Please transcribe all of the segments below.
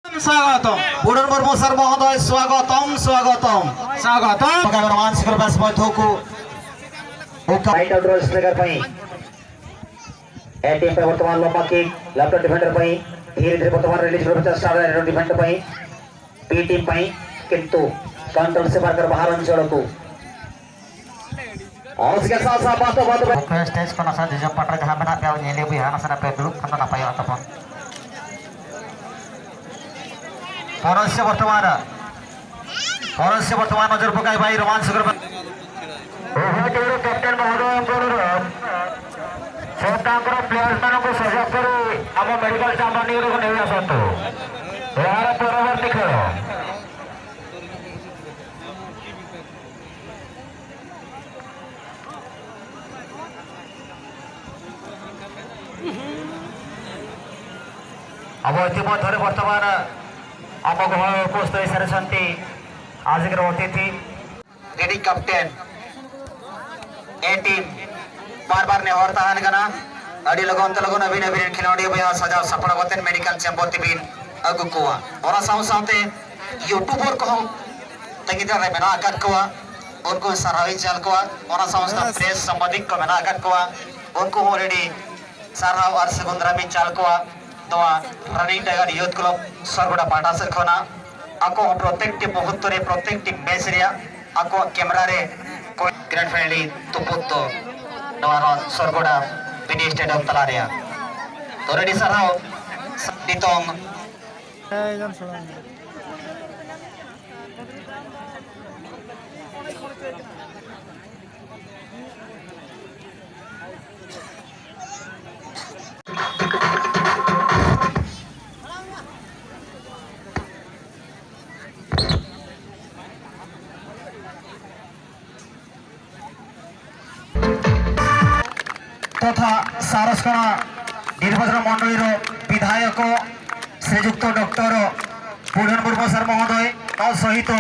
स्वागतम बुडन मुर्मू सर महोदय स्वागतम स्वागतम स्वागतम रोमांचक प्रवेश मध्यकू राइट आउट रोल स्ट्राइकर पई ए टीम पे वर्तमान लंबा किक लेफ्ट डिफेंडर पई धीरे धीरे वर्तमान रिलीज होता स्टार राइट डिफेंडर पई बी टीम पई किंतु कंट्रोल से बाहर बाहर अंचल को और उसके साथ साथ बात स्टेज को नसा जब पटर जहां बना पे नेले भी हां नसा पे दुरुप खंड ना पाया तपन परस्य वर्तमान नजर पकाई भाई रोमांच कर कैप्टेन महोदय प्लेयर्स मान को सजग कर आम मेडिकल चैंबर नियर को नहीं आसतु यार परवर्ती खेल अब इतिमध्य वर्तमान आम घर उपस्थित सारी आजिकर अतिथि रेडी कैप्टेन ए टीम बार बार ने और ताहन गना अड़ी लगन त लगन अभी नवीन खिलाड़ी भैया सजा सफल गतन मेडिकल चैंबर तिबिन अगु कोआ और साउते यूट्यूबर को तंगिदा रे बना कर कोआ उनको सरावी चल कोआ और साउता प्रेस संबंधित को बना कर कोआ उनको ऑलरेडी सराव और सेगुंद्रा में चल कोआ तो रनिंग टाइगर यूथ क्लब सरगुड़ा पाटा से खोना आको प्रत्येक मुहूर्त रे प्रत्येक मैच रे आको कैमरा रे ग्रैंड फाइनल तुपुत नवारा सरगुड़ा मिनी स्टेडियम तला रे तो रेडी सराव नितोंग तथा सारसकणा निर्वाचन मंडल विधायक श्रीजुक्त डॉक्टर बुडन मुर्मू सर महोदय सहित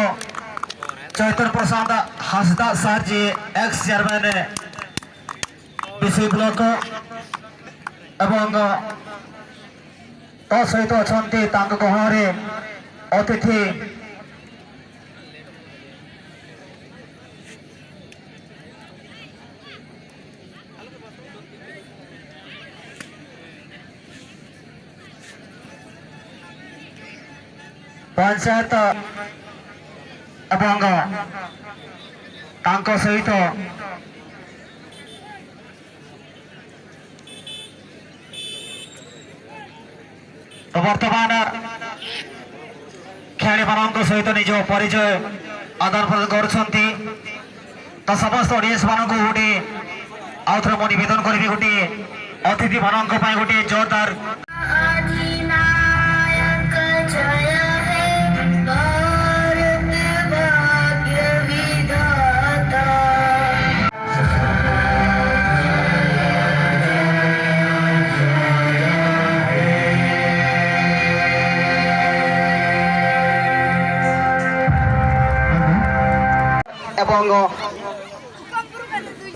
चैतन्य प्रसाद हासदा सर जी एक्स चेयरमैन विशे ब्लॉक एवं सहित अच्छा गहन अतिथि पंचायत एवं सहित वर्तमान खेलाड़ी मान सहित निज परिचय आदान प्रदान कर समस्त ऑडियंस मान गोटे आउ थे निवेदन करी गोटे अतिथि मान गोटे जोरदार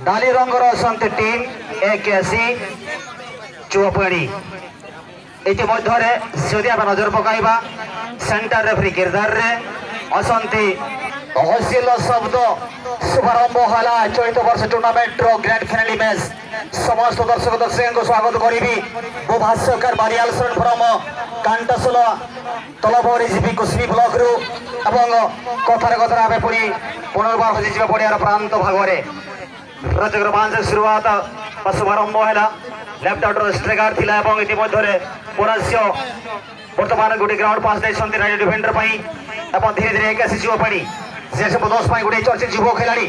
डाली रंगर असंत टीम एकेसी चुआपाणी इतिमध्य सीधा नजर पकाइबा सेंटर रेफरी किरदार रे असंती तहसील शब्द शुभारंभ होला चलित वर्ष टूर्नामेंट रो ग्रैंड फाइनल मैच समस्त दर्शक दर्शक को स्वागत करी वो भाष्यकार बारियाल शरण फ्रम कांटासोल तलबरी जीपी कुश्मी ब्लॉक रु कथार कथार आम पुणी पुनर्बार हजिजा पड़ियार प्रांत भागरे रजक रोमांचक शुरुआत शुभारंभ है लेफ्ट आउटर स्ट्राइकर थिला एवं इतिमध्य पुनश्य वर्तमान गोटे ग्राउंड पास देते राइट डिफेंडर एवं धीरे धीरे एक युवापाणी से सब दोष गोटे चर्चित युव खिलाड़ी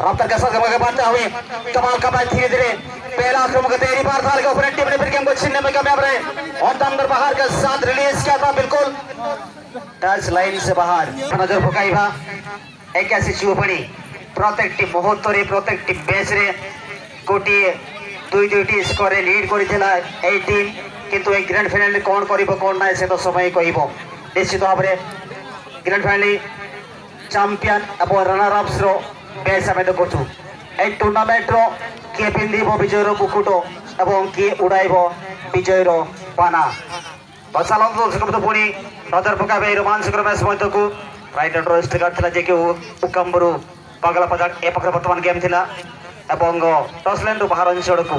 रफ्तार के साथ बांटा हुए कमाल का मैच धीरे धीरे पहला आक्रमण तैयारी बार था ओपोनेंट टीम ने फिर गेम को छीनने में कामयाब रहे और अंदर बाहर के साथ रिलीज किया था बिल्कुल टच लाइन से बाहर नजर पकाइबा एक युवापाणी प्रत्येक मुहूर्त प्रत्येक मैच रे गोटे दुई दुईटी स्कोर लीड कर टीम किंतु ए ग्रैंड फाइनल कौन कौन ना से तो समय कह निश्चित भाव में ग्रैंड फाइनल चैंपियन और रनर अप्स रो मैच आम देखु ए टूर्नामेंट रो किए पिंध विजयर मुकुट और किए उड़ाइब विजयर पाना Pasalon tu sekarang tu puni Radar Pokai Bay Roman sekarang match point tu Right and Royce tegar telah jadi Ukamburu Pagala Pajar Pakar pertemuan game telah Ebongo Tosland tu baharan sodku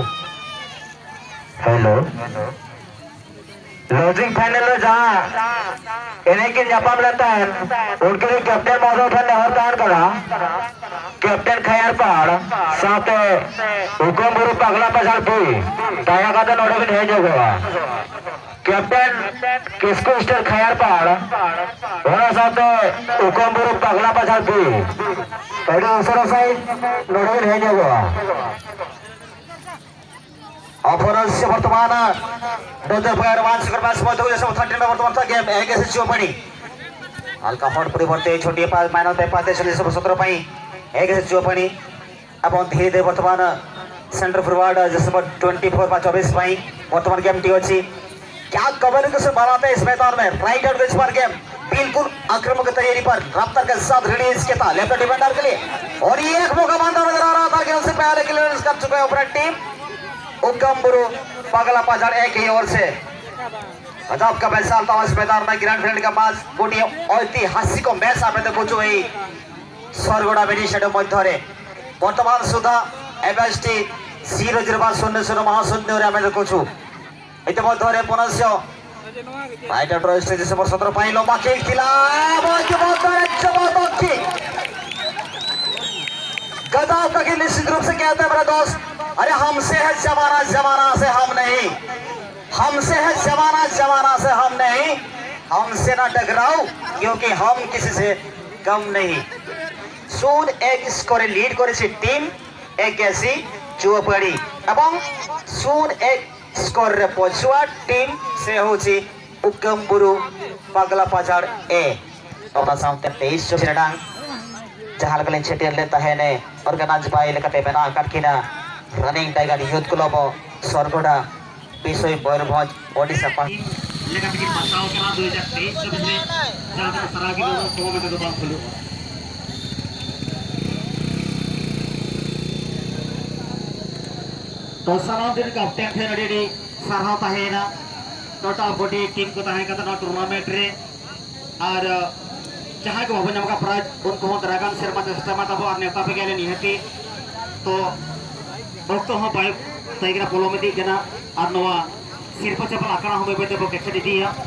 Hello Losing final lo जहाँ इन्हें किन Japan लेता है उनके लिए captain मौजूद है नहरदान करा कैप्टन खैर पहाड़ साथे हुकुम गुरु पगला पछाड़ पी ताया का तो नोड़े भी नहीं जोगवा कैप्टन किसको स्टर खैर पहाड़ वहाँ साथे हुकुम गुरु पगला पछाड़ पी तभी उसरो साइड नोड़े भी नहीं जोगवा अपराध से वर्तमान dozer fire one score match में तो जैसे 13 में वर्तमान था गेम एक ऐसे चुपड़ी हल्का हॉट परिवर्तन छोटी पास माइनर पे पाते चले सब 17 पाई एक ऐसे चुपड़ी अब हम धीरे धीरे वर्तमान सेंटर फॉरवर्ड जैसे 24 पर 24 पाई वर्तमान गेम टी अच्छी क्या कवर कैसे बनाते इस मैदान में राइट आउट पर गेम बिल्कुल आक्रामक तैयारी पर रफ्तार के साथ रिलीज किया था लेफ्ट डिफेंडर के लिए और ये एक मौका बनता नजर आ रहा था कि उससे पहले क्लियरेंस कर चुके हैं अपनी टीम उकम्बुरु पगला पछाड़ एक ही ओर से गजब का मैच चलता है इस मैदान में ग्रैंड फाइनल का मैच गोटी ऐतिहासिक मैच आप देखु यही सरगोड़ा मिनी स्टेडियम मध्य बर्तमान सुधा एमएसटी 0-0 महाशून्य आम देखु इतिमध्य पुनः राइट आउट डिसेंबर 17 पाई लंबा किक थिला गजब का किक निश्चित रूप से कहते हैं मेरे दोस्त अरे हमसे है जमाना जमाना से हम नहीं हमसे है जमाना जमाना से हम नहीं हमसे ना टकराओ क्योंकि हम किसी से कम नहीं सून एक स्कोरे लीड करेছে टीम एक ऐसी चुआपड़ी এবং सून एक स्कोर रे पछुआ टीम से होची उकम्बुरु पगला पछाड़ ए अपना सामने 23 चोटिरां जहां लगले छेटियर लेता है ने ऑर्गेनाइज बाय लेकते बना काटकिना रनिंग टाइगर यूथ क्लब सरगोड़ा विषय मयूरभंज ओडिशा लेखा बिकिन पासाओ के 2023 में जहां सरागी दोनों को में दुकान खुली तो सलाम दिन कैप्टन थे रेडी सरहाव ताहेना टोटल बॉडी टीम को ताहे कता टूर्नामेंट रे और जहां को भवन का प्राइज उनको हो दरागान शर्मा चेष्टा माता और नेता पे गेले निहती तो वक्त हो बाइक तैगरा पोलो में दी जना और नवा सिरपा चपल आकड़ा हो बेते बो केचे दी